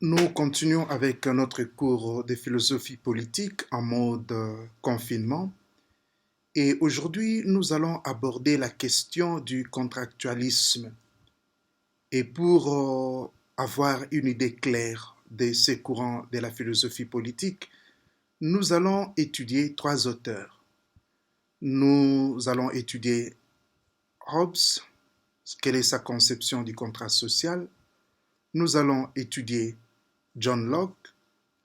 Nous continuons avec notre cours de philosophie politique en mode confinement et aujourd'hui nous allons aborder la question du contractualisme. Et pour avoir une idée claire de ces courants de la philosophie politique, nous allons étudier trois auteurs. Nous allons étudier Hobbes, quelle est sa conception du contrat social. Nous allons étudier John Locke,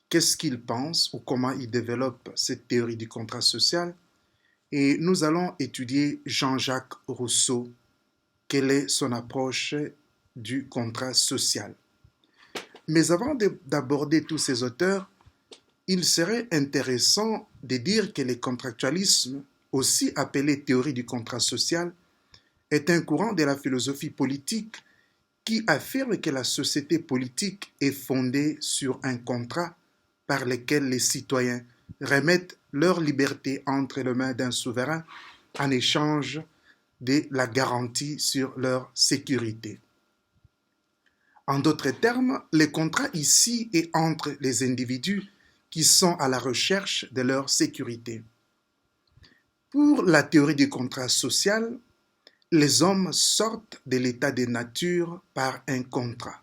qu'est-ce qu'il pense ou comment il développe cette théorie du contrat social. Et nous allons étudier Jean-Jacques Rousseau, quelle est son approche du contrat social. Mais avant d'aborder tous ces auteurs, il serait intéressant de dire que le contractualisme, aussi appelé théorie du contrat social, est un courant de la philosophie politique qui affirme que la société politique est fondée sur un contrat par lequel les citoyens remettent leur liberté entre les mains d'un souverain en échange de la garantie sur leur sécurité. En d'autres termes, le contrat ici est entre les individus qui sont à la recherche de leur sécurité. Pour la théorie du contrat social, les hommes sortent de l'état de nature par un contrat.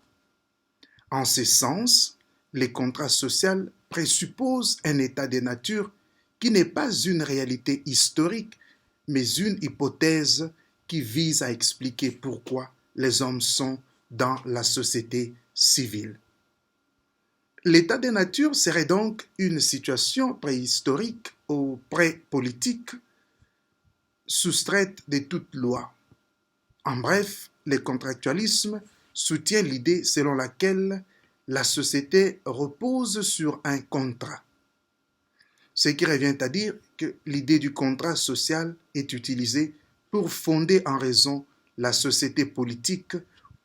En ce sens, le contrat social présuppose un état de nature qui n'est pas une réalité historique, mais une hypothèse qui vise à expliquer pourquoi les hommes sont dans la société civile. L'état de nature serait donc une situation préhistorique ou pré-politique soustraite de toute loi. En bref, le contractualisme soutient l'idée selon laquelle la société repose sur un contrat. Ce qui revient à dire que l'idée du contrat social est utilisée pour fonder en raison la société politique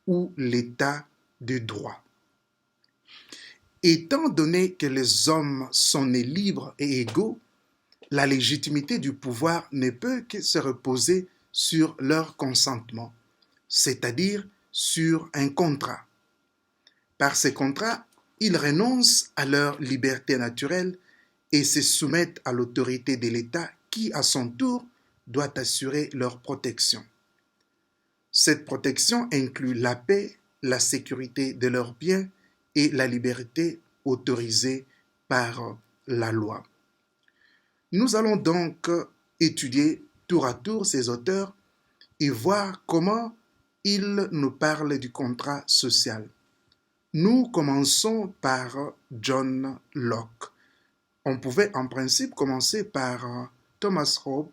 ou l'état de droit. Étant donné que les hommes sont nés libres et égaux, la légitimité du pouvoir ne peut que se reposer sur leur consentement, c'est-à-dire sur un contrat. Par ces contrats, ils renoncent à leur liberté naturelle et se soumettent à l'autorité de l'État qui, à son tour, doit assurer leur protection. Cette protection inclut la paix, la sécurité de leurs biens et la liberté autorisée par la loi. Nous allons donc étudier tour à tour ces auteurs et voir comment ils nous parlent du contrat social. Nous commençons par John Locke. On pouvait en principe commencer par Thomas Hobbes,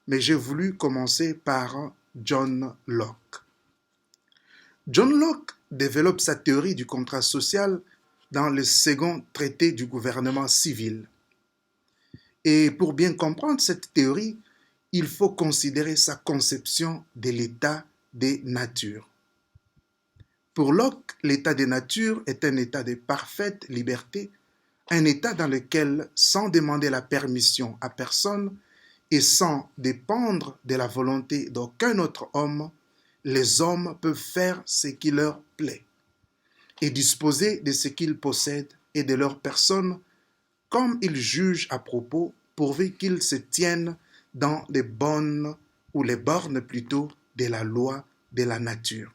mais j'ai voulu commencer par John Locke. John Locke développe sa théorie du contrat social dans le second traité du gouvernement civil. Et pour bien comprendre cette théorie, il faut considérer sa conception de l'état des natures. Pour Locke, l'état des natures est un état de parfaite liberté, un état dans lequel, sans demander la permission à personne et sans dépendre de la volonté d'aucun autre homme, les hommes peuvent faire ce qui leur plaît et disposer de ce qu'ils possèdent et de leur personne comme ils jugent à propos, pourvu qu'ils se tiennent dans les bonnes ou les bornes plutôt de la loi de la nature.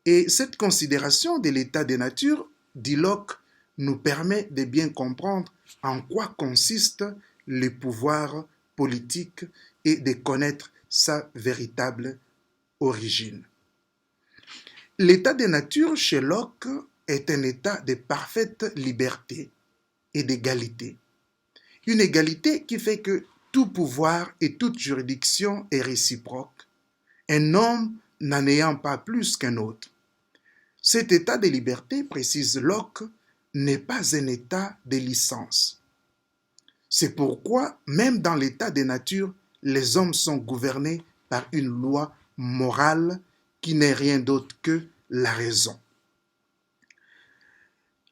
Et cette considération de l'état de nature, dit Locke, nous permet de bien comprendre en quoi consiste le pouvoir politique et de connaître sa véritable origine. L'état de nature chez Locke est un état de parfaite liberté et d'égalité. Une égalité qui fait que tout pouvoir et toute juridiction est réciproque, un homme n'en ayant pas plus qu'un autre. Cet état de liberté, précise Locke, n'est pas un état de licence. C'est pourquoi, même dans l'état de nature, les hommes sont gouvernés par une loi morale qui n'est rien d'autre que la raison.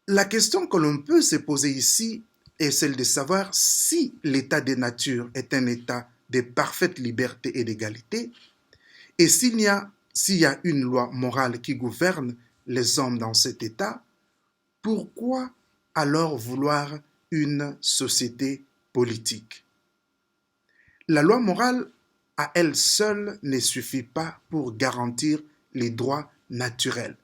La question que l'on peut se poser ici est celle de savoir si l'état de nature est un état de parfaite liberté et d'égalité, et s'il y a une loi morale qui gouverne les hommes dans cet état, Pourquoi alors vouloir une société politique? La loi morale à elle seule ne suffit pas pour garantir les droits naturels.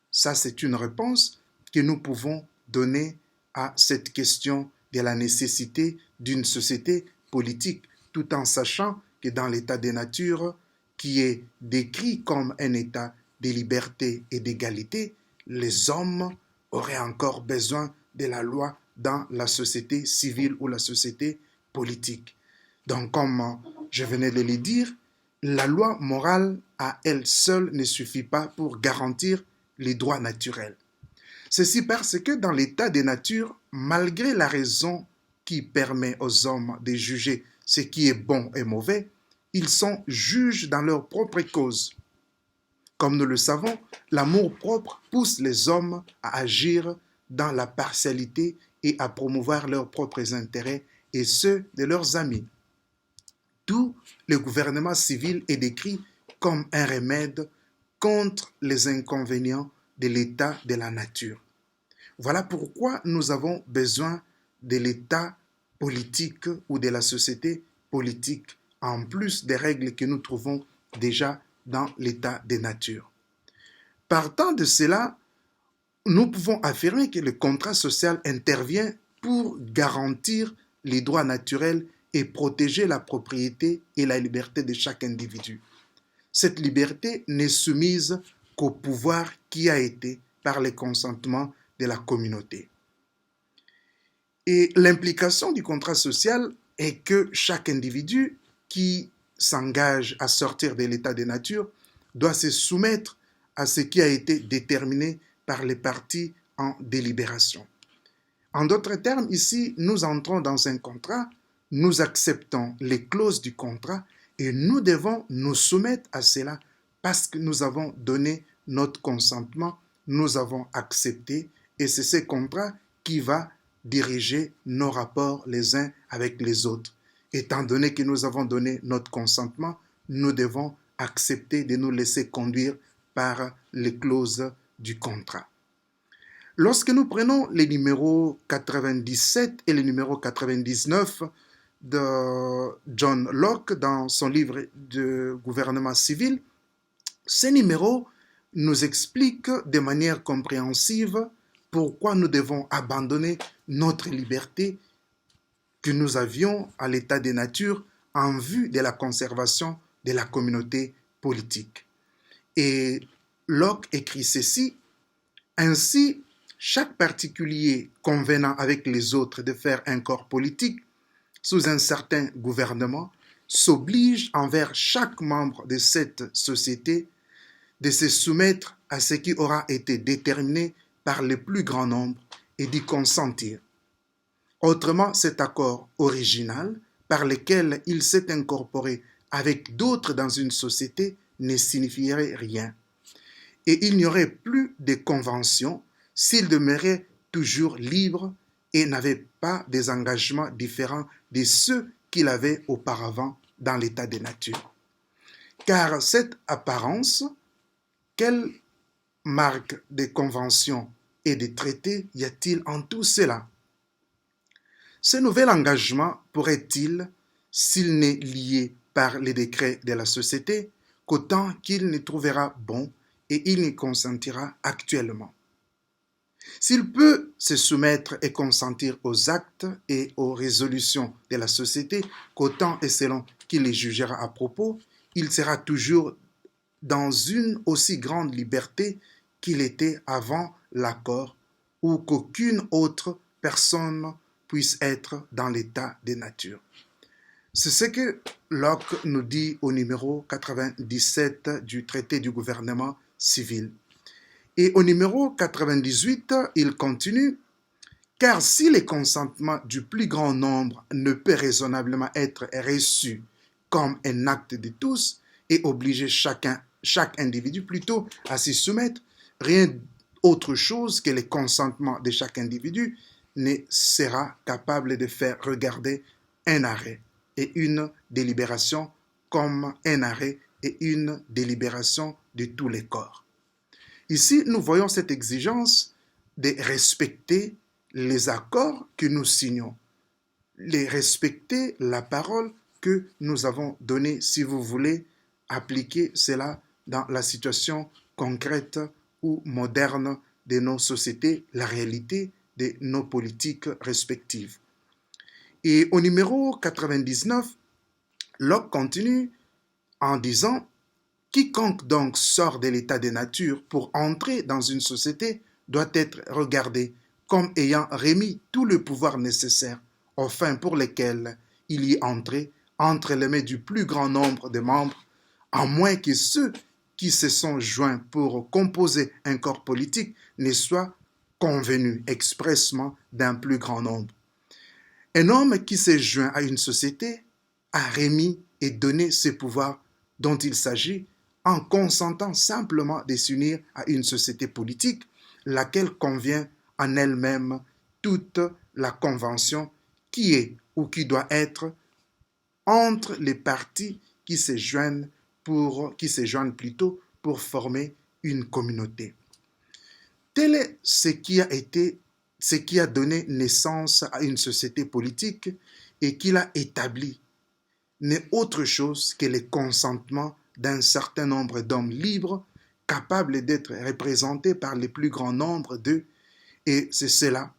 Ça, c'est une réponse que nous pouvons donner à cette question de la nécessité d'une société politique, tout en sachant que dans l'état des natures, qui est décrit comme un état de liberté et d'égalité, les hommes auraient encore besoin de la loi dans la société civile ou la société politique. Donc, comme je venais de le dire, la loi morale à elle seule ne suffit pas pour garantir les droits naturels. Ceci parce que dans l'état des natures, malgré la raison qui permet aux hommes de juger ce qui est bon et mauvais, ils sont juges dans leur propre cause. Comme nous le savons, l'amour-propre pousse les hommes à agir dans la partialité et à promouvoir leurs propres intérêts et ceux de leurs amis. D'où le gouvernement civil est décrit comme un remède contre les inconvénients de l'état de la nature. Voilà pourquoi nous avons besoin de l'état politique ou de la société politique, en plus des règles que nous trouvons déjà dans l'état des natures. Partant de cela, nous pouvons affirmer que le contrat social intervient pour garantir les droits naturels et protéger la propriété et la liberté de chaque individu. Cette liberté n'est soumise qu'au pouvoir qui a été par le consentement de la communauté. Et l'implication du contrat social est que chaque individu qui s'engage à sortir de l'état de nature doit se soumettre à ce qui a été déterminé par les parties en délibération. En d'autres termes, ici, nous entrons dans un contrat, nous acceptons les clauses du contrat et nous devons nous soumettre à cela parce que nous avons donné notre consentement, nous avons accepté et c'est ce contrat qui va diriger nos rapports les uns avec les autres. Étant donné que nous avons donné notre consentement, nous devons accepter de nous laisser conduire par les clauses du contrat. Lorsque nous prenons les numéros 97 et les numéros 99 de John Locke dans son livre de gouvernement civil, ces numéros nous expliquent de manière compréhensive pourquoi nous devons abandonner notre liberté que nous avions à l'état des natures en vue de la conservation de la communauté politique. Et Locke écrit ceci: ainsi, chaque particulier convenant avec les autres de faire un corps politique sous un certain gouvernement s'oblige envers chaque membre de cette société de se soumettre à ce qui aura été déterminé par le plus grand nombre et d'y consentir. Autrement, cet accord original par lequel il s'est incorporé avec d'autres dans une société ne signifierait rien. Et il n'y aurait plus de convention s'il demeurait toujours libre et n'avait pas des engagements différents de ceux qu'il avait auparavant dans l'état de nature. Car cette apparence, quelle marque de conventions et de traités y a-t-il en tout cela? Ce nouvel engagement pourrait-il, s'il n'est lié par les décrets de la société, qu'autant qu'il ne trouvera bon et il n'y consentira actuellement. S'il peut se soumettre et consentir aux actes et aux résolutions de la société, qu'autant et selon qu'il les jugera à propos, il sera toujours dans une aussi grande liberté qu'il était avant l'accord, ou qu'aucune autre personne puisse être dans l'état de nature. C'est ce que Locke nous dit au numéro 97 du traité du gouvernement civil. Et au numéro 98, il continue: car si le consentement du plus grand nombre ne peut raisonnablement être reçu comme un acte de tous et obliger chaque individu plutôt à s'y soumettre, rien autre chose que le consentement de chaque individu ne sera capable de faire regarder un arrêt et une délibération comme un arrêt et une délibération de tous les corps. Ici, nous voyons cette exigence de respecter les accords que nous signons, de respecter la parole que nous avons donnée, si vous voulez appliquer cela dans la situation concrète ou moderne de nos sociétés, la réalité de nos politiques respectives. Et au numéro 99, Locke continue en disant « Quiconque donc sort de l'état de nature pour entrer dans une société doit être regardé comme ayant remis tout le pouvoir nécessaire aux fins pour lesquelles il y est entré entre les mains du plus grand nombre de membres, à moins que ceux qui se sont joints pour composer un corps politique ne soient convenus expressement d'un plus grand nombre. Un homme qui s'est joint à une société a remis et donné ses pouvoirs dont il s'agit en consentant simplement de s'unir à une société politique, laquelle convient en elle-même toute la convention qui est ou qui doit être entre les parties qui se joignent plutôt pour former une communauté. Tel est ce qui a donné naissance à une société politique et qui l'a établie, n'est autre chose que le consentement d'un certain nombre d'hommes libres capables d'être représentés par le plus grand nombre d'eux, et c'est cela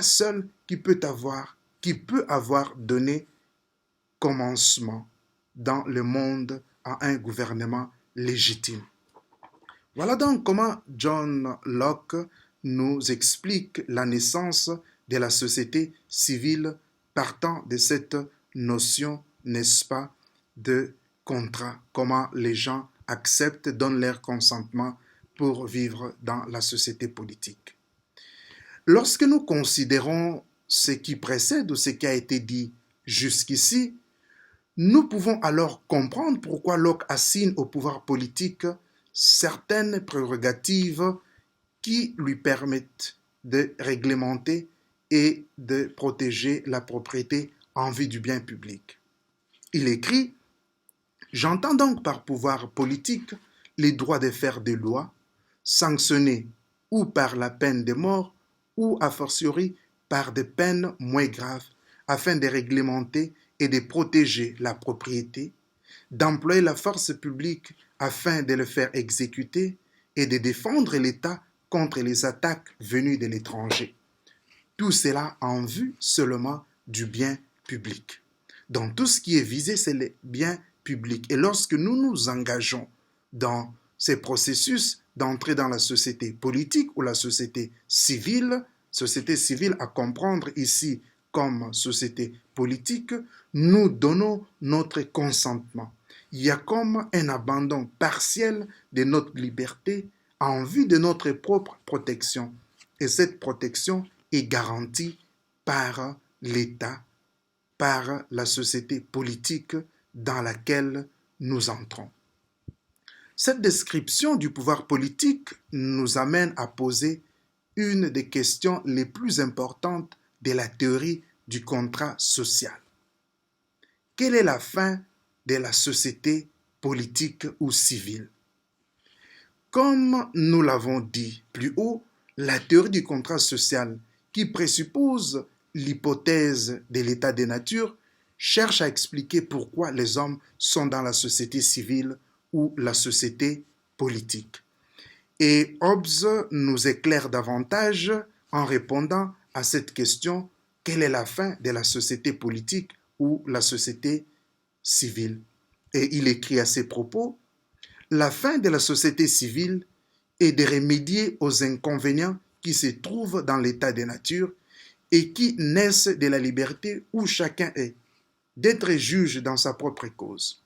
seul qui peut avoir donné commencement dans le monde à un gouvernement légitime. Voilà donc comment John Locke nous explique la naissance de la société civile partant de cette notion, n'est-ce pas, de contrat, comment les gens acceptent, donnent leur consentement pour vivre dans la société politique. Lorsque nous considérons ce qui précède ou ce qui a été dit jusqu'ici, nous pouvons alors comprendre pourquoi Locke assigne au pouvoir politique certaines prérogatives qui lui permettent de réglementer et de protéger la propriété en vue du bien public. Il écrit « J'entends donc par pouvoir politique les droits de faire des lois, sanctionnées ou par la peine de mort ou a fortiori par des peines moins graves, afin de réglementer et de protéger la propriété, d'employer la force publique afin de le faire exécuter et de défendre l'État contre les attaques venues de l'étranger. Tout cela en vue seulement du bien public. » Donc tout ce qui est visé, c'est le bien public. Et lorsque nous nous engageons dans ces processus d'entrer dans la société politique ou la société civile à comprendre ici comme société politique, nous donnons notre consentement. Il y a comme un abandon partiel de notre liberté en vue de notre propre protection. Et cette protection est garantie par l'État, par la société politique dans laquelle nous entrons. Cette description du pouvoir politique nous amène à poser une des questions les plus importantes de la théorie du contrat social. Quelle est la fin de la société politique ou civile? Comme nous l'avons dit plus haut, la théorie du contrat social, qui présuppose l'hypothèse de l'état de nature, cherche à expliquer pourquoi les hommes sont dans la société civile ou la société politique. Et Hobbes nous éclaire davantage en répondant à cette question: quelle est la fin de la société politique ou la société civile? Et il écrit à ces propos: la fin de la société civile est de remédier aux inconvénients qui se trouvent dans l'état de nature et qui naissent de la liberté où chacun est, d'être juge dans sa propre cause,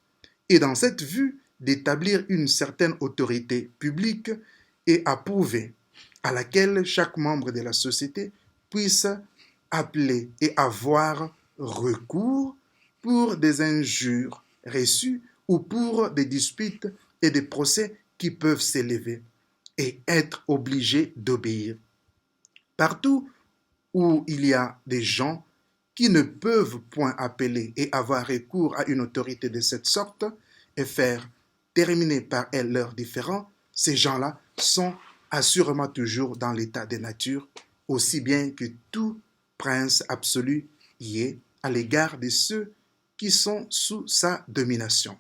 et dans cette vue d'établir une certaine autorité publique et approuvée, à laquelle chaque membre de la société puisse appeler et avoir recours pour des injures reçues ou pour des disputes et des procès qui peuvent s'élever et être obligé d'obéir. Partout où il y a des gens qui ne peuvent point appeler et avoir recours à une autorité de cette sorte et faire terminer par elle leurs différends, ces gens-là sont assurément toujours dans l'état de nature, aussi bien que tout prince absolu y est à l'égard de ceux qui sont sous sa domination.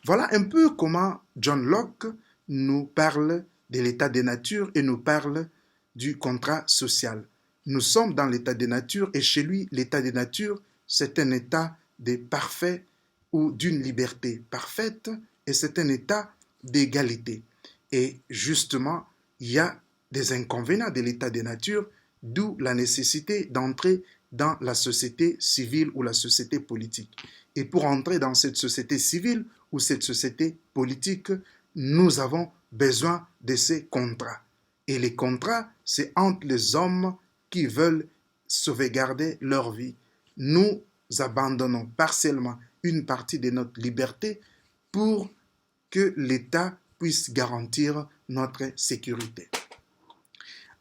Voilà un peu comment John Locke nous parle de l'état de nature et nous parle du contrat social. Nous sommes dans l'état de nature et chez lui, l'état de nature, c'est un état de parfait ou d'une liberté parfaite et c'est un état d'égalité. Et justement, il y a des inconvénients de l'état de nature, d'où la nécessité d'entrer dans la société civile ou la société politique. Et pour entrer dans cette société civile ou cette société politique, nous avons besoin de ces contrats. Et les contrats, c'est entre les hommes qui veulent sauvegarder leur vie. Nous abandonnons partiellement une partie de notre liberté pour que l'État puisse garantir notre sécurité.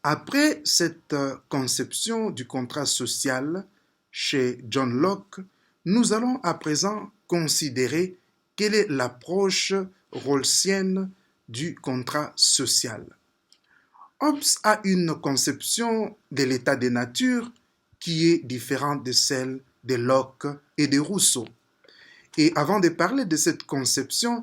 Après cette conception du contrat social chez John Locke, nous allons à présent considérer quelle est l'approche rawlsienne du contrat social. Hobbes a une conception de l'état de nature qui est différente de celle de Locke et de Rousseau. Et avant de parler de cette conception,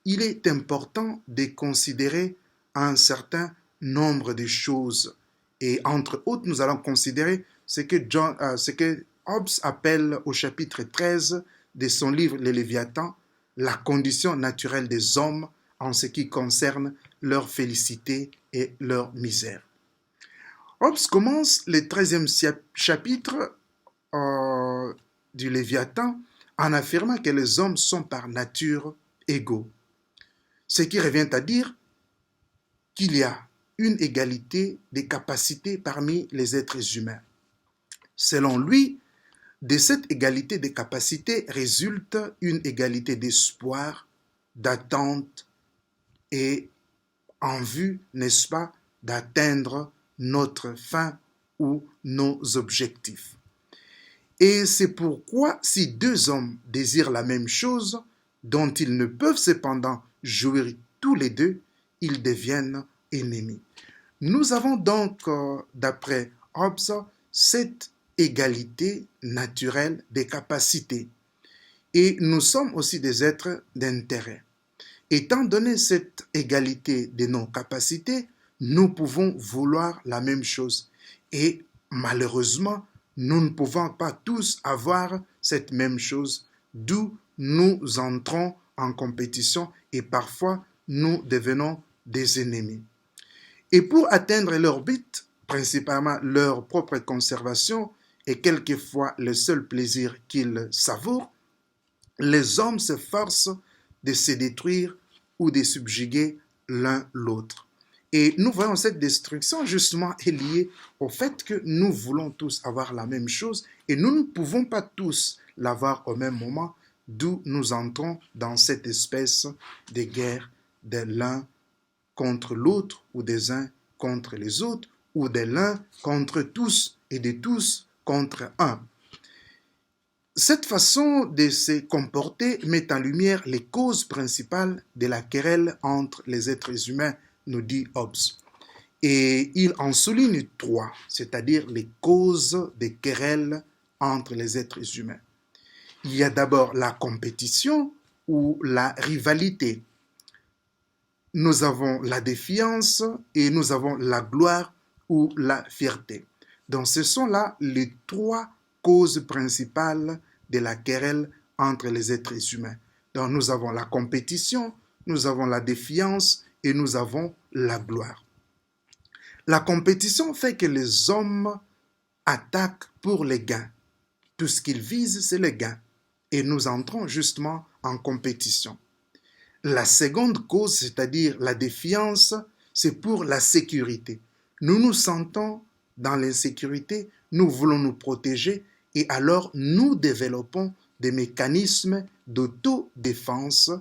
il est important de considérer un certain nombre de choses. Et entre autres, nous allons considérer ce que Hobbes appelle au chapitre 13 de son livre Le Léviathan, la condition naturelle des hommes en ce qui concerne leur félicité et leur misère. Hobbes commence le 13e chapitre du Léviathan en affirmant que les hommes sont par nature égaux. Ce qui revient à dire qu'il y a une égalité des capacités parmi les êtres humains. Selon lui, de cette égalité des capacités résulte une égalité d'espoir, d'attente et en vue, n'est-ce pas, d'atteindre notre fin ou nos objectifs. Et c'est pourquoi si deux hommes désirent la même chose, dont ils ne peuvent cependant jouir tous les deux, ils deviennent ennemis. Nous avons donc, d'après Hobbes, cette égalité naturelle des capacités. Et nous sommes aussi des êtres d'intérêt. Étant donné cette égalité de nos capacités, nous pouvons vouloir la même chose. Et malheureusement, nous ne pouvons pas tous avoir cette même chose, d'où nous entrons en compétition et parfois nous devenons des ennemis. Et pour atteindre leur but, principalement leur propre conservation et quelquefois le seul plaisir qu'ils savourent, les hommes s'efforcent de se détruire ou de subjuguer l'un l'autre. Et nous voyons cette destruction justement est liée au fait que nous voulons tous avoir la même chose et nous ne pouvons pas tous l'avoir au même moment, d'où nous entrons dans cette espèce de guerre de l'un contre l'autre ou des uns contre les autres ou de l'un contre tous et de tous contre un. Cette façon de se comporter met en lumière les causes principales de la querelle entre les êtres humains, nous dit Hobbes. Et il en souligne trois, c'est-à-dire les causes des querelles entre les êtres humains. Il y a d'abord la compétition ou la rivalité. Nous avons la défiance et nous avons la gloire ou la fierté. Donc ce sont là les trois causes principales de la querelle entre les êtres humains. Donc nous avons la compétition, nous avons la défiance et nous avons la gloire. La compétition fait que les hommes attaquent pour les gains. Tout ce qu'ils visent, c'est le gain. Et nous entrons justement en compétition. La seconde cause, c'est-à-dire la défiance, c'est pour la sécurité. Nous nous sentons dans l'insécurité, nous voulons nous protéger et alors nous développons des mécanismes d'autodéfense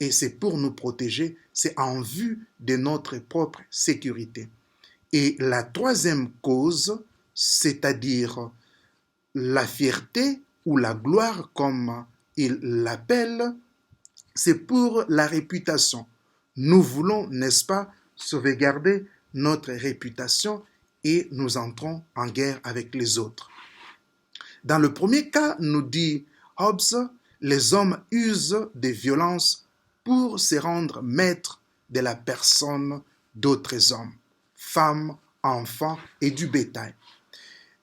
et c'est pour nous protéger, c'est en vue de notre propre sécurité. Et la troisième cause, c'est-à-dire la fierté ou la gloire comme il l'appelle, c'est pour la réputation. Nous voulons, n'est-ce pas, sauvegarder notre réputation et nous entrons en guerre avec les autres. Dans le premier cas, nous dit Hobbes, les hommes usent des violences pour se rendre maîtres de la personne d'autres hommes, femmes, enfants et du bétail.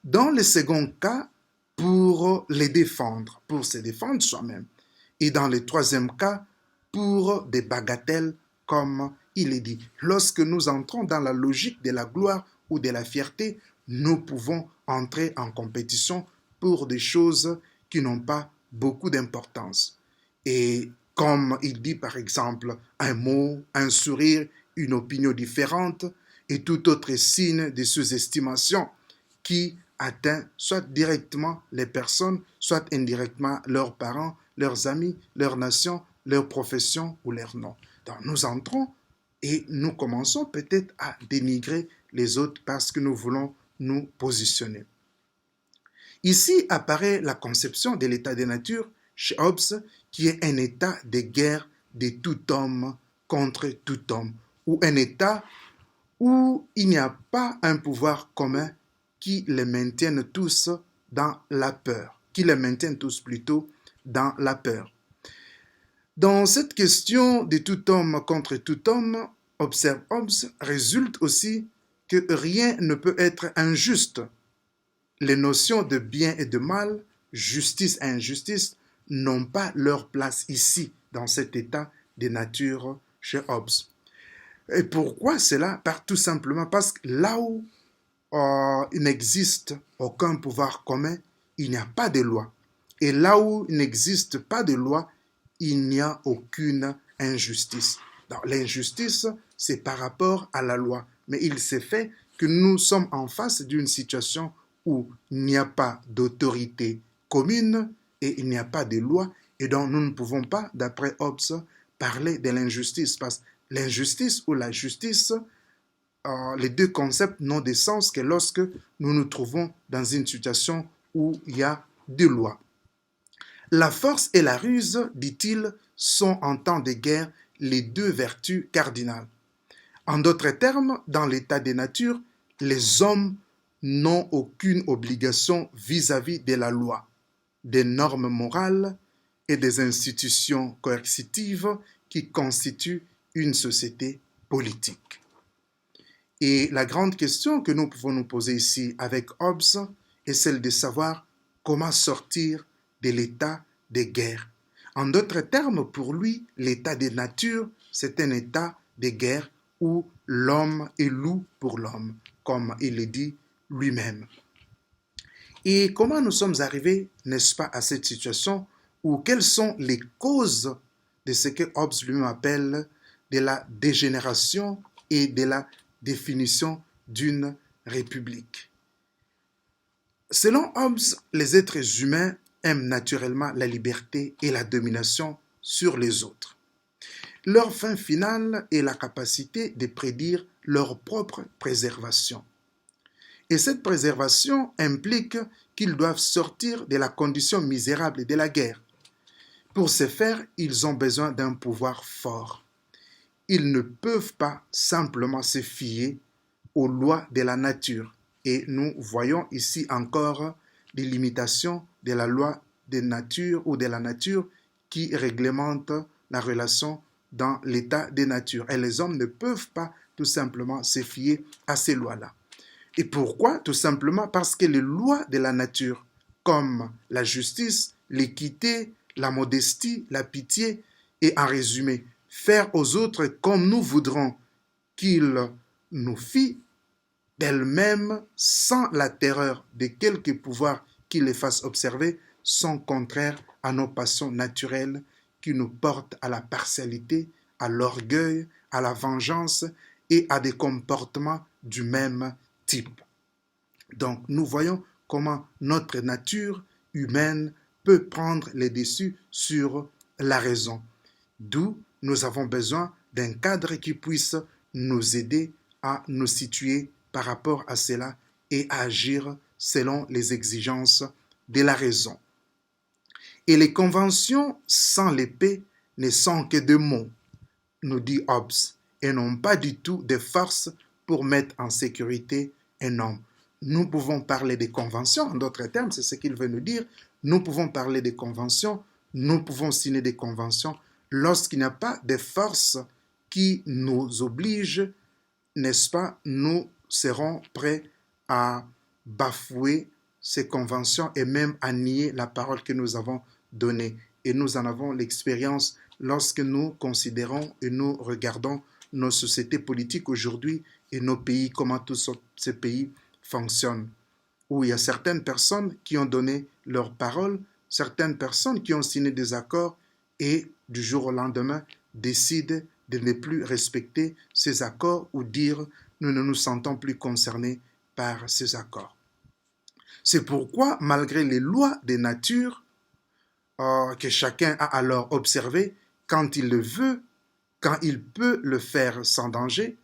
Dans le second cas, pour les défendre, pour se défendre soi-même. Et dans le troisième cas, pour des bagatelles, comme il est dit. Lorsque nous entrons dans la logique de la gloire ou de la fierté, nous pouvons entrer en compétition pour des choses qui n'ont pas beaucoup d'importance. Et comme il dit par exemple un mot, un sourire, une opinion différente et tout autre signe de sous-estimation qui atteint soit directement les personnes, soit indirectement leurs parents, leurs amis, leur nation, leur profession ou leur nom. Donc nous entrons et nous commençons peut-être à dénigrer les autres parce que nous voulons nous positionner. Ici apparaît la conception de l'état de nature chez Hobbes, qui est un état de guerre de tout homme contre tout homme, ou un état où il n'y a pas un pouvoir commun qui les maintienne tous dans la peur, qui les maintienne tous plutôt dans la peur. Dans cette question de tout homme contre tout homme, observe Hobbes, résulte aussi que rien ne peut être injuste. Les notions de bien et de mal, justice et injustice, n'ont pas leur place ici, dans cet état de nature chez Hobbes. Et pourquoi cela? Tout simplement parce que là où il n'existe aucun pouvoir commun, il n'y a pas de loi. Et là où il n'existe pas de loi, il n'y a aucune injustice. Donc, l'injustice, c'est par rapport à la loi. Mais il s'est fait que nous sommes en face d'une situation où il n'y a pas d'autorité commune et il n'y a pas de loi. Et donc, nous ne pouvons pas, d'après Hobbes, parler de l'injustice. Parce que l'injustice ou la justice, les deux concepts n'ont de sens que lorsque nous nous trouvons dans une situation où il y a deux lois. La force et la ruse, dit-il, sont en temps de guerre les deux vertus cardinales. En d'autres termes, dans l'état de nature, les hommes n'ont aucune obligation vis-à-vis de la loi, des normes morales et des institutions coercitives qui constituent une société politique. Et la grande question que nous pouvons nous poser ici avec Hobbes est celle de savoir comment sortir de l'état de guerre. En d'autres termes, pour lui, l'état de nature, c'est un état de guerre où l'homme est loup pour l'homme, comme il le dit lui-même. Et comment nous sommes arrivés, n'est-ce pas, à cette situation où quelles sont les causes de ce que Hobbes lui-même appelle de la dégénération et de la définition d'une république. Selon Hobbes, les êtres humains aiment naturellement la liberté et la domination sur les autres. Leur fin finale est la capacité de prédire leur propre préservation. Et cette préservation implique qu'ils doivent sortir de la condition misérable de la guerre. Pour ce faire, ils ont besoin d'un pouvoir fort. Ils ne peuvent pas simplement se fier aux lois de la nature. Et nous voyons ici encore des limitations de la loi de nature ou de la nature qui réglemente la relation dans l'état de nature. Et les hommes ne peuvent pas tout simplement se fier à ces lois-là. Et pourquoi? Tout simplement parce que les lois de la nature, comme la justice, l'équité, la modestie, la pitié, et en résumé, faire aux autres comme nous voudrons qu'ils nous fient, d'elles-mêmes, sans la terreur de quelque pouvoir qui les fasse observer, sont contraires à nos passions naturelles qui nous portent à la partialité, à l'orgueil, à la vengeance et à des comportements du même type. Donc, nous voyons comment notre nature humaine peut prendre le dessus sur la raison. D'où nous avons besoin d'un cadre qui puisse nous aider à nous situer par rapport à cela et à agir selon les exigences de la raison. Et les conventions sans l'épée ne sont que des mots, nous dit Hobbes, et non pas du tout des forces pour mettre en sécurité un homme. Nous pouvons parler des conventions, en d'autres termes, c'est ce qu'il veut nous dire. Nous pouvons parler des conventions, nous pouvons signer des conventions lorsqu'il n'y a pas de force qui nous oblige, n'est-ce pas, nous serons prêts à bafouer ces conventions et même à nier la parole que nous avons donnée. Et nous en avons l'expérience lorsque nous considérons et nous regardons nos sociétés politiques aujourd'hui et nos pays, comment tous ces pays fonctionnent. Où il y a certaines personnes qui ont donné leur parole, certaines personnes qui ont signé des accords et du jour au lendemain décident de ne plus respecter ces accords ou dire nous ne nous sentons plus concernés par ces accords. C'est pourquoi, malgré les lois des natures que chacun a alors observées, quand il le veut, quand il peut le faire sans danger,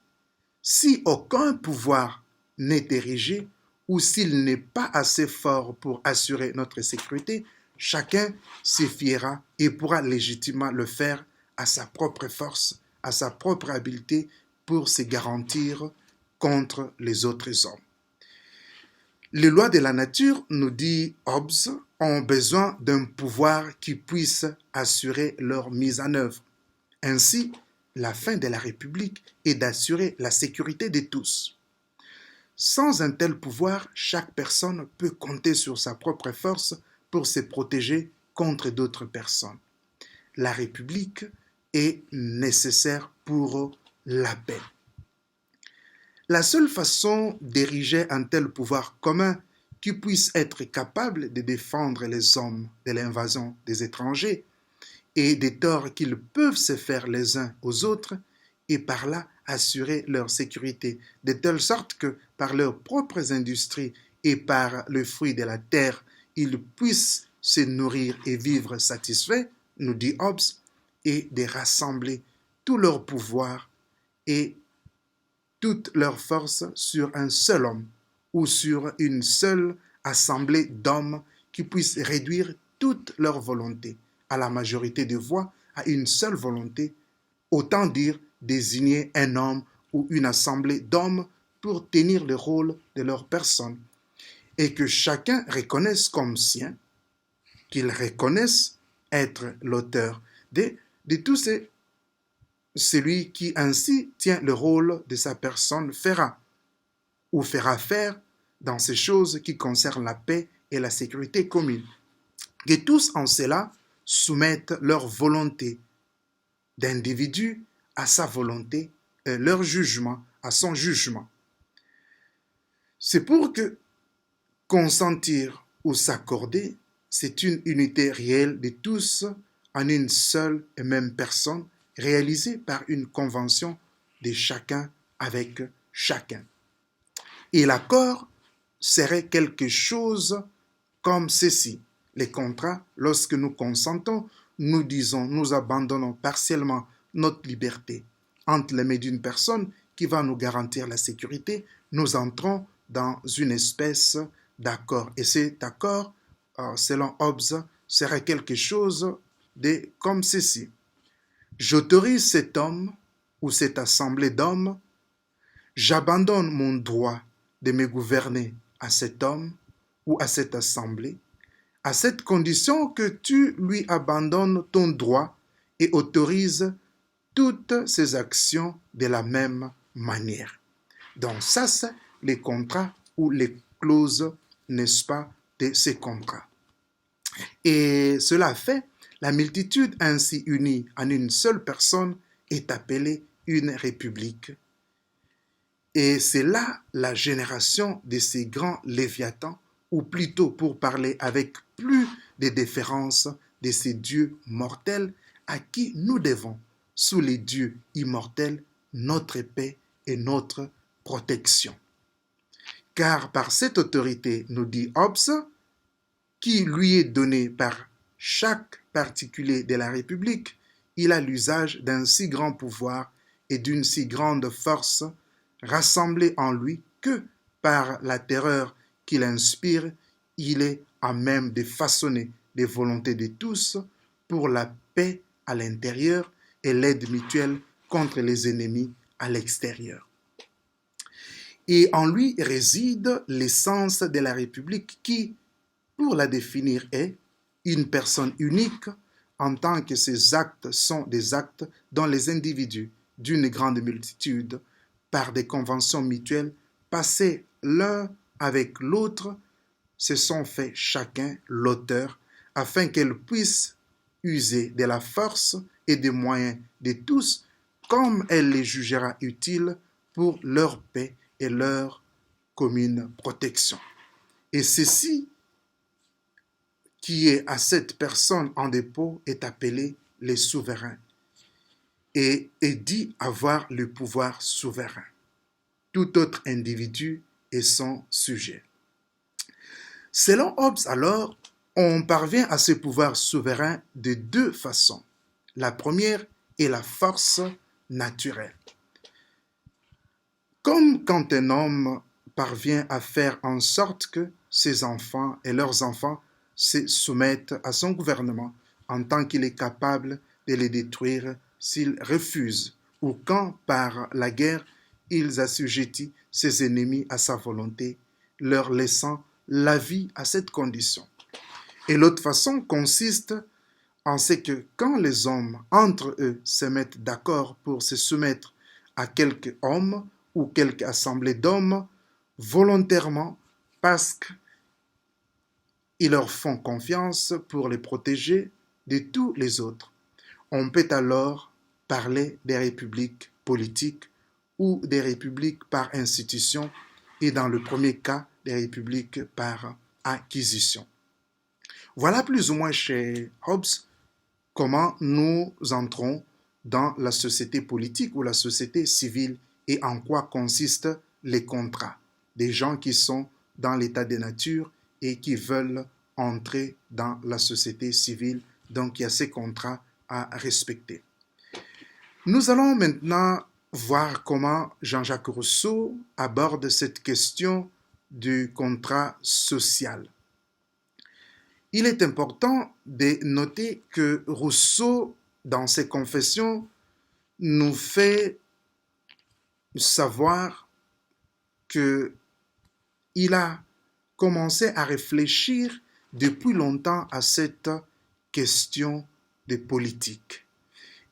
si aucun pouvoir n'est érigé ou s'il n'est pas assez fort pour assurer notre sécurité, chacun s'y fiera et pourra légitimement le faire à sa propre force, à sa propre habileté pour se garantir contre les autres hommes. Les lois de la nature, nous dit Hobbes, ont besoin d'un pouvoir qui puisse assurer leur mise en œuvre. Ainsi, la fin de la République est d'assurer la sécurité de tous. Sans un tel pouvoir, chaque personne peut compter sur sa propre force pour se protéger contre d'autres personnes. La République est nécessaire pour la paix. La seule façon d'ériger un tel pouvoir commun qui puisse être capable de défendre les hommes de l'invasion des étrangers et des torts qu'ils peuvent se faire les uns aux autres et par là assurer leur sécurité, de telle sorte que par leurs propres industries et par le fruit de la terre, ils puissent se nourrir et vivre satisfaits, nous dit Hobbes, et de rassembler tout leur pouvoir et toute leur force sur un seul homme ou sur une seule assemblée d'hommes qui puissent réduire toute leur volonté à la majorité des voix, à une seule volonté, autant dire désigner un homme ou une assemblée d'hommes pour tenir le rôle de leur personne et que chacun reconnaisse comme sien, qu'il reconnaisse être l'auteur de tout celui qui ainsi tient le rôle de sa personne fera ou fera faire dans ces choses qui concernent la paix et la sécurité commune. Que tous en cela soumettent leur volonté d'individu à sa volonté, leur jugement à son jugement. C'est pour que consentir ou s'accorder, c'est une unité réelle de tous en une seule et même personne, réalisée par une convention de chacun avec chacun. Et l'accord serait quelque chose comme ceci. Les contrats, lorsque nous consentons, nous disons, nous abandonnons partiellement notre liberté entre les mains d'une personne qui va nous garantir la sécurité, nous entrons dans une espèce d'accord. Et cet accord, selon Hobbes, serait quelque chose de comme ceci. J'autorise cet homme ou cette assemblée d'hommes, j'abandonne mon droit de me gouverner à cet homme ou à cette assemblée, à cette condition que tu lui abandonnes ton droit et autorises toutes ses actions de la même manière. Donc ça, c'est les contrats ou les clauses, n'est-ce pas, de ces contrats. Et cela fait, la multitude ainsi unie en une seule personne est appelée une république. Et c'est là la génération de ces grands léviathans, ou plutôt pour parler avec plus de déférence de ces dieux mortels à qui nous devons, sous les dieux immortels, notre paix et notre protection. Car par cette autorité, nous dit Hobbes, qui lui est donnée par chaque particulier de la République, il a l'usage d'un si grand pouvoir et d'une si grande force rassemblée en lui que, par la terreur qu'il inspire, il est à même de façonner les volontés de tous pour la paix à l'intérieur et l'aide mutuelle contre les ennemis à l'extérieur. Et en lui réside l'essence de la République qui, pour la définir, est une personne unique en tant que ses actes sont des actes dont les individus d'une grande multitude, par des conventions mutuelles, passées l'un avec l'autre, se sont fait chacun l'auteur, afin qu'elle puisse user de la force et des moyens de tous, comme elle les jugera utiles pour leur paix et leur commune protection. Et ceci qui est à cette personne en dépôt est appelé les souverains et est dit avoir le pouvoir souverain. Tout autre individu est son sujet. Selon Hobbes, alors, on parvient à ce pouvoir souverain de deux façons. La première est la force naturelle. Comme quand un homme parvient à faire en sorte que ses enfants et leurs enfants se soumettent à son gouvernement en tant qu'il est capable de les détruire s'ils refusent, ou quand, par la guerre, ils assujettit ses ennemis à sa volonté, leur laissant la vie à cette condition. Et l'autre façon consiste en ce que quand les hommes, entre eux, se mettent d'accord pour se soumettre à quelque homme ou quelque assemblée d'hommes, volontairement, parce qu'ils leur font confiance pour les protéger de tous les autres. On peut alors parler des républiques politiques ou des républiques par institution et dans le premier cas, des républiques par acquisition. Voilà plus ou moins chez Hobbes comment nous entrons dans la société politique ou la société civile et en quoi consistent les contrats des gens qui sont dans l'état de nature et qui veulent entrer dans la société civile. Donc, il y a ces contrats à respecter. Nous allons maintenant voir comment Jean-Jacques Rousseau aborde cette question du contrat social. Il est important de noter que Rousseau, dans ses confessions, nous fait savoir qu'il a commencé à réfléchir depuis longtemps à cette question de politique.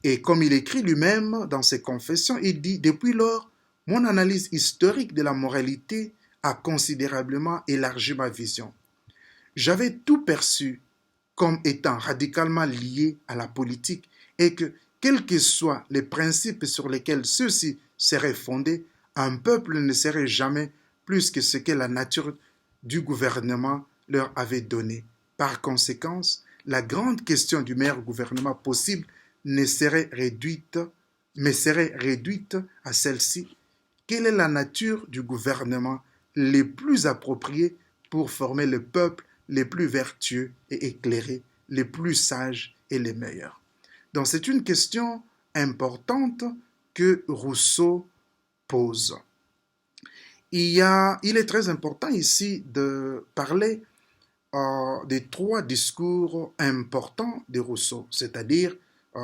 Et comme il écrit lui-même dans ses confessions, il dit « Depuis lors, mon analyse historique de la moralité a considérablement élargi ma vision. J'avais tout perçu comme étant radicalement lié à la politique et que, quels que soient les principes sur lesquels ceux-ci seraient fondés, un peuple ne serait jamais plus que ce que la nature du gouvernement leur avait donné. Par conséquent, la grande question du meilleur gouvernement possible mais serait réduite à celle-ci. Quelle est la nature du gouvernement le plus approprié pour former le peuple les plus vertueux et éclairés, les plus sages et les meilleurs? Donc c'est une question importante que Rousseau pose. Il est très important ici de parler des trois discours importants de Rousseau, c'est-à-dire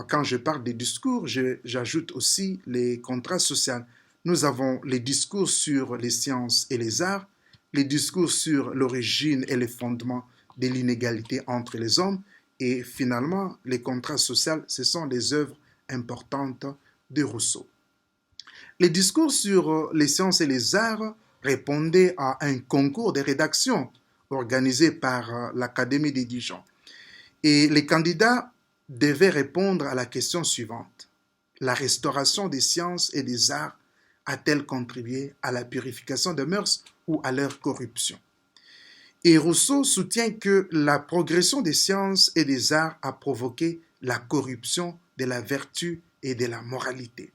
quand je parle des discours, j'ajoute aussi les contrats sociaux. Nous avons les discours sur les sciences et les arts, les discours sur l'origine et les fondements de l'inégalité entre les hommes, et finalement, les contrats sociaux, ce sont les œuvres importantes de Rousseau. Les discours sur les sciences et les arts répondaient à un concours de rédaction organisé par l'Académie de Dijon. Et les candidats devaient répondre à la question suivante. La restauration des sciences et des arts a-t-elle contribué à la purification des mœurs ou à leur corruption? Et Rousseau soutient que la progression des sciences et des arts a provoqué la corruption de la vertu et de la moralité.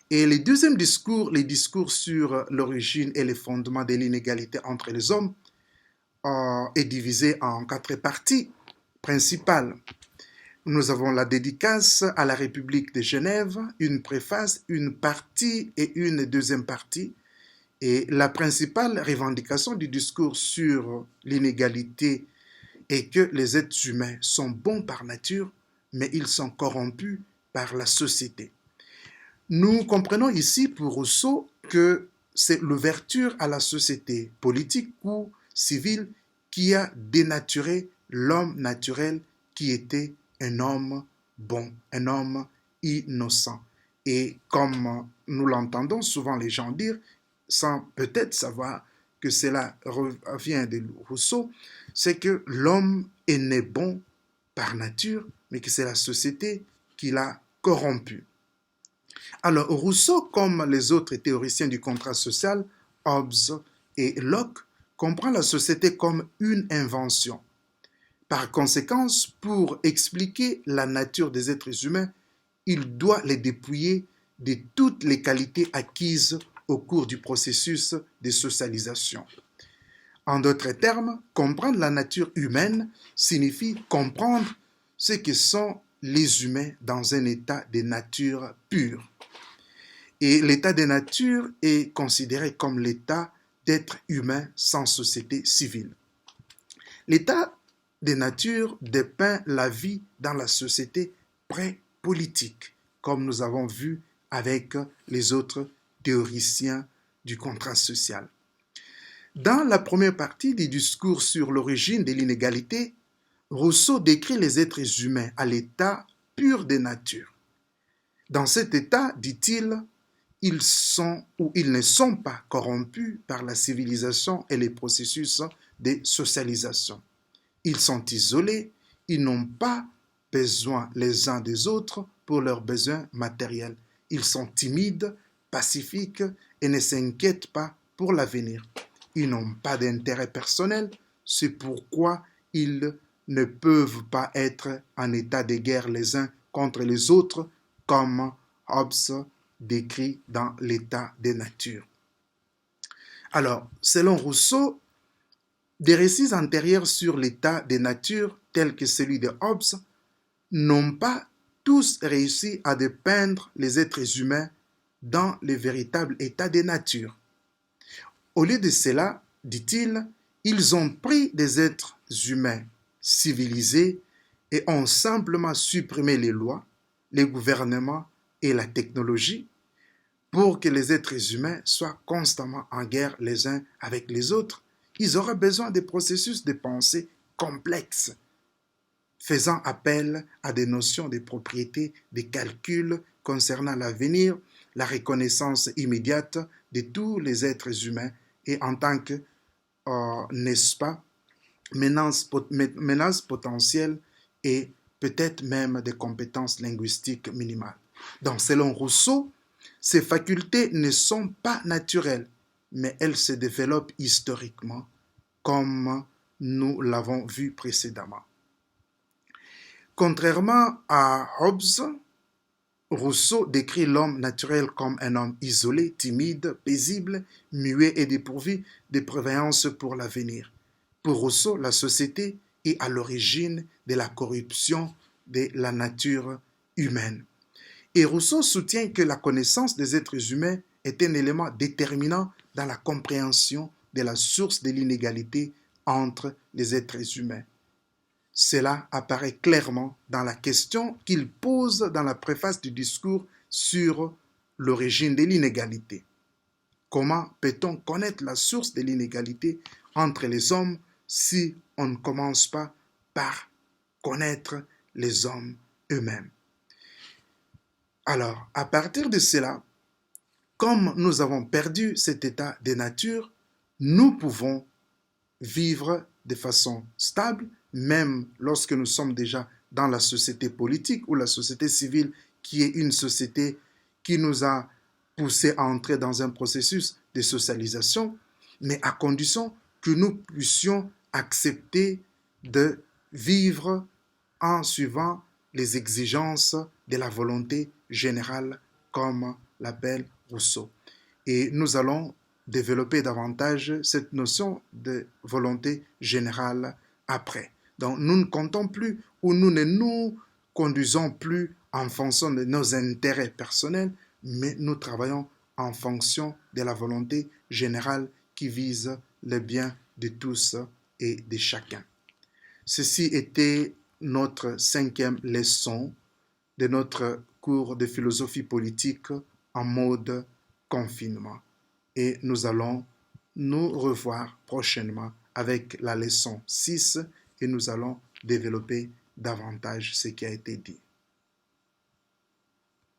Et le deuxième discours, les discours sur l'origine et les fondements de l'inégalité entre les hommes, est divisé en 4 parties principales. Nous avons la dédicace à la République de Genève, une préface, une partie et une deuxième partie. Et la principale revendication du discours sur l'inégalité est que les êtres humains sont bons par nature, mais ils sont corrompus par la société. Nous comprenons ici pour Rousseau que c'est l'ouverture à la société politique ou civile qui a dénaturé l'homme naturel qui était un homme bon, un homme innocent. Et comme nous l'entendons souvent les gens dire, sans peut-être savoir que cela revient de Rousseau, c'est que l'homme est né bon par nature, mais que c'est la société qui l'a corrompu. Alors, Rousseau, comme les autres théoriciens du contrat social, Hobbes et Locke, comprend la société comme une invention. Par conséquent, pour expliquer la nature des êtres humains, il doit les dépouiller de toutes les qualités acquises au cours du processus de socialisation. En d'autres termes, comprendre la nature humaine signifie comprendre ce que sont les humains dans un état de nature pure. Et l'état de nature est considéré comme l'état d'être humain sans société civile. L'état de nature dépeint la vie dans la société pré-politique, comme nous avons vu avec les autres théoriciens du contrat social. Dans la première partie du discours sur l'origine de l'inégalité, Rousseau décrit les êtres humains à l'état pur de nature. Dans cet état, dit-il, ils sont ou ils ne sont pas corrompus par la civilisation et les processus de socialisation. Ils sont isolés, ils n'ont pas besoin les uns des autres pour leurs besoins matériels. Ils sont timides, pacifiques et ne s'inquiètent pas pour l'avenir. Ils n'ont pas d'intérêt personnel, c'est pourquoi ils ne peuvent pas être en état de guerre les uns contre les autres, comme Hobbes décrit dans l'état de nature. Alors, selon Rousseau, des récits antérieurs sur l'état de nature, tels que celui de Hobbes, n'ont pas tous réussi à dépeindre les êtres humains dans le véritable état de nature. Au lieu de cela, dit-il, ils ont pris des êtres humains civilisés et ont simplement supprimé les lois, les gouvernements et la technologie pour que les êtres humains soient constamment en guerre les uns avec les autres. Ils auraient besoin de processus de pensée complexes, faisant appel à des notions de propriété, des calculs concernant l'avenir, la reconnaissance immédiate de tous les êtres humains et en tant que, n'est-ce pas, menace potentielle et peut-être même des compétences linguistiques minimales. Donc, selon Rousseau, ces facultés ne sont pas naturelles, mais elles se développent historiquement, comme nous l'avons vu précédemment. Contrairement à Hobbes, Rousseau décrit l'homme naturel comme un homme isolé, timide, paisible, muet et dépourvu de prévoyance pour l'avenir. Pour Rousseau, la société est à l'origine de la corruption de la nature humaine. Et Rousseau soutient que la connaissance des êtres humains est un élément déterminant dans la compréhension de la source de l'inégalité entre les êtres humains. Cela apparaît clairement dans la question qu'il pose dans la préface du discours sur l'origine de l'inégalité. Comment peut-on connaître la source de l'inégalité entre les hommes si on ne commence pas par connaître les hommes eux-mêmes? Alors, à partir de cela, comme nous avons perdu cet état de nature, nous pouvons vivre de façon stable, même lorsque nous sommes déjà dans la société politique ou la société civile, qui est une société qui nous a poussés à entrer dans un processus de socialisation, mais à condition que nous puissions accepter de vivre en suivant les exigences de la volonté générale, comme l'appelle Rousseau. Et nous allons développer davantage cette notion de volonté générale après. Donc nous ne comptons plus ou nous ne nous conduisons plus en fonction de nos intérêts personnels, mais nous travaillons en fonction de la volonté générale qui vise le bien de tous et de chacun. Ceci était notre 5e leçon de notre cours de philosophie politique en mode confinement. et nous allons nous revoir prochainement avec la leçon 6 et nous allons développer davantage ce qui a été dit.